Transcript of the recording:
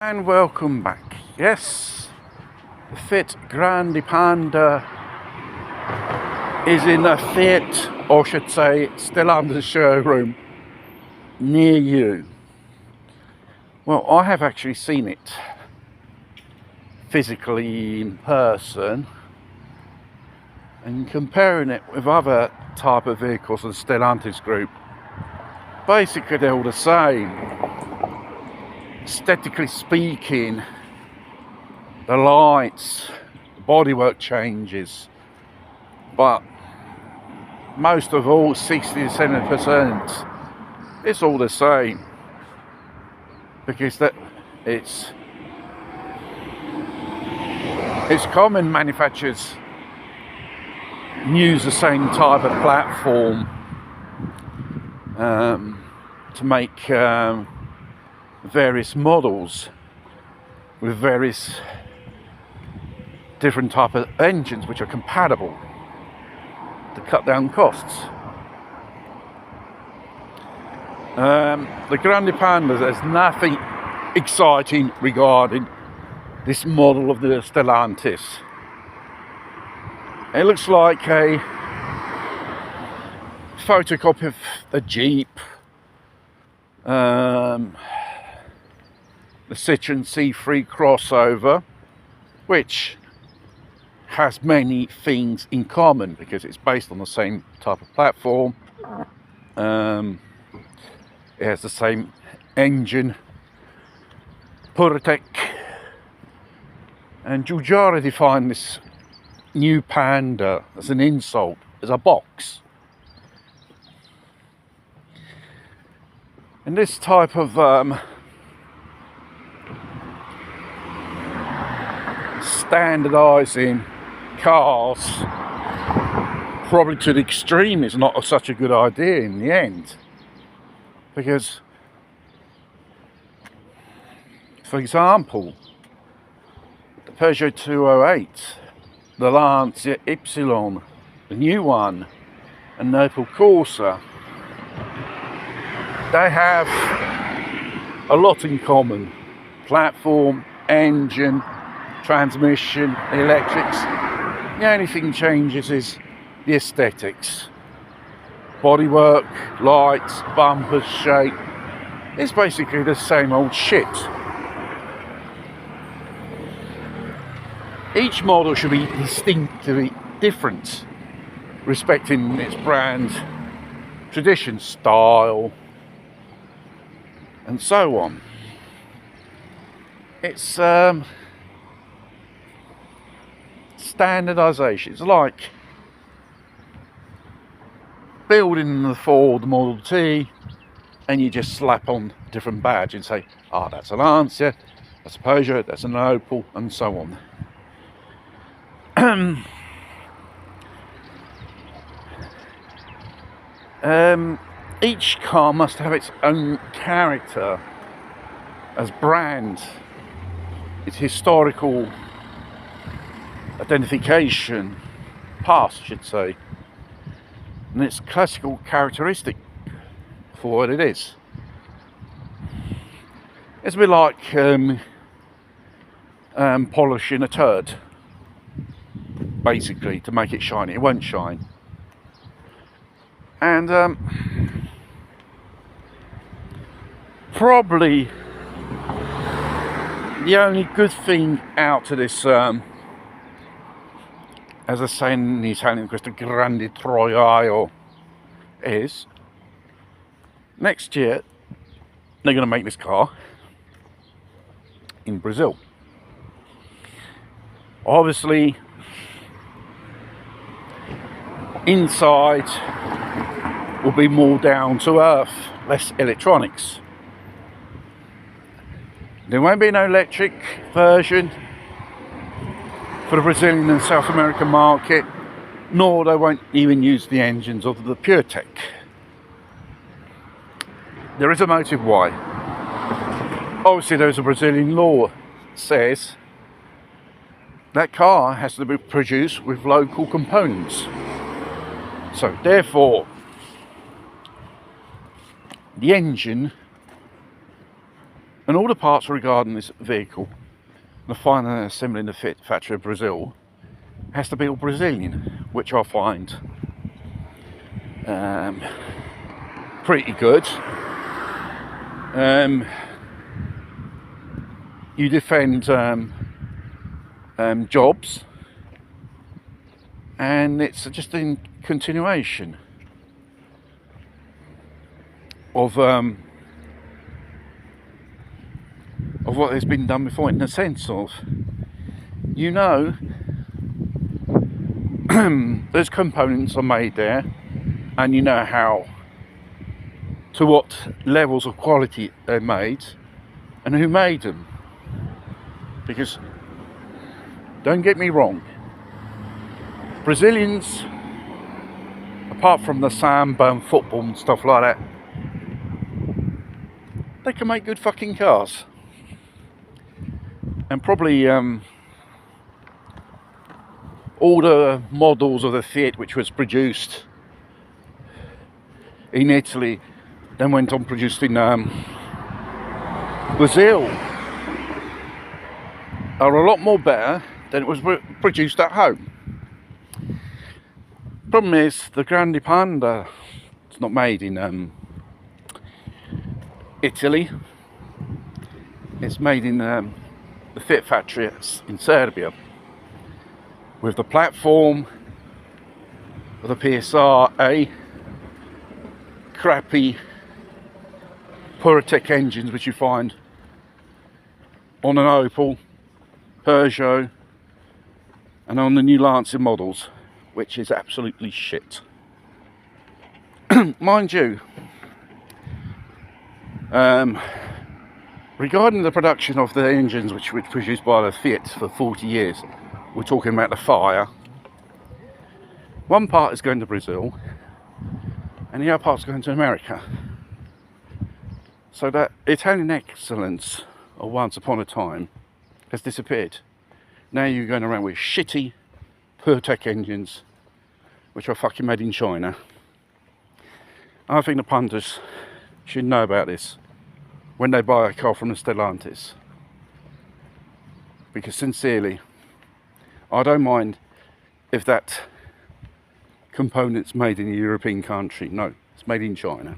And welcome back. Yes, the Fiat Grande Panda is in a Fiat, or should say, Stellantis showroom near you. Well, I have actually seen it physically in person, and comparing it with other type of vehicles in the Stellantis group, basically they're all the same. Aesthetically speaking, the lights, the bodywork changes, but most of all, 60 to 70%, it's all the same, because it's common manufacturers use the same type of platform to make various models with various different type of engines which are compatible to cut down costs. The Grande Panda, there's nothing exciting regarding this model of the Stellantis. It looks like a photocopy of the Jeep, the Citroen C3 crossover, which has many things in common because it's based on the same type of platform. It has the same engine, Puretech, and Giugiaro defined this new Panda as an insult, as a box. And this type of standardizing cars, probably to the extreme, is not such a good idea in the end, because, for example, the Peugeot 208, the Lancia Ypsilon, the new one, and the Opel Corsa, they have a lot in common: platform, engine, transmission, electrics. The only thing changes is the aesthetics. Bodywork, lights, bumpers, shape. It's basically the same old shit. Each model should be distinctly different, respecting its brand, tradition, style, and so on. It's standardization. It's like building the Ford Model T and you just slap on a different badge and say, that's a Lancia, that's a Peugeot, that's an Opel, and so on. Each car must have its own character as brand, its historical identification, past, I should say, and its classical characteristic for what it is. It's a bit like polishing a turd, basically, to make it shiny. It won't shine. And probably the only good thing out of this, as I say in Italian, questo grande troiaio, is next year they're going to make this car in Brazil. Obviously, inside will be more down to earth, less electronics. There won't be no electric version for the Brazilian and South American market, nor they won't even use the engines of the Puretech. There is a motive why. Obviously, there's a Brazilian law that says that car has to be produced with local components. So therefore, the engine And all the parts regarding this vehicle, the final and assembling the Fiat factory of Brazil, has to be all Brazilian, which I find pretty good. You defend jobs, and it's just a continuation of what has been done before, in the sense of, you know, those components are made there, and you know how, to what levels of quality they're made, and who made them. Because, don't get me wrong, Brazilians, apart from the samba and football and stuff like that, they can make good fucking cars. And probably all the models of the Fiat which was produced in Italy then went on produced in Brazil are a lot more better than it was produced at home. Problem is, the Grande Panda, it's not made in Italy. It's made in the Fiat factory in Serbia, with the platform of the PSR-A, crappy Puratech engines which you find on an Opel, Peugeot, and on the new Lancia models, which is absolutely shit. Mind you, regarding the production of the engines which were produced by the Fiat for 40 years, we're talking about the fire. One part is going to Brazil, and the other part's going to America. So that Italian excellence of once upon a time has disappeared. Now you're going around with shitty Puratech engines, which are fucking made in China. I think the punters should know about this when they buy a car from the Stellantis. Because sincerely, I don't mind if that component's made in a European country. No, it's made in China.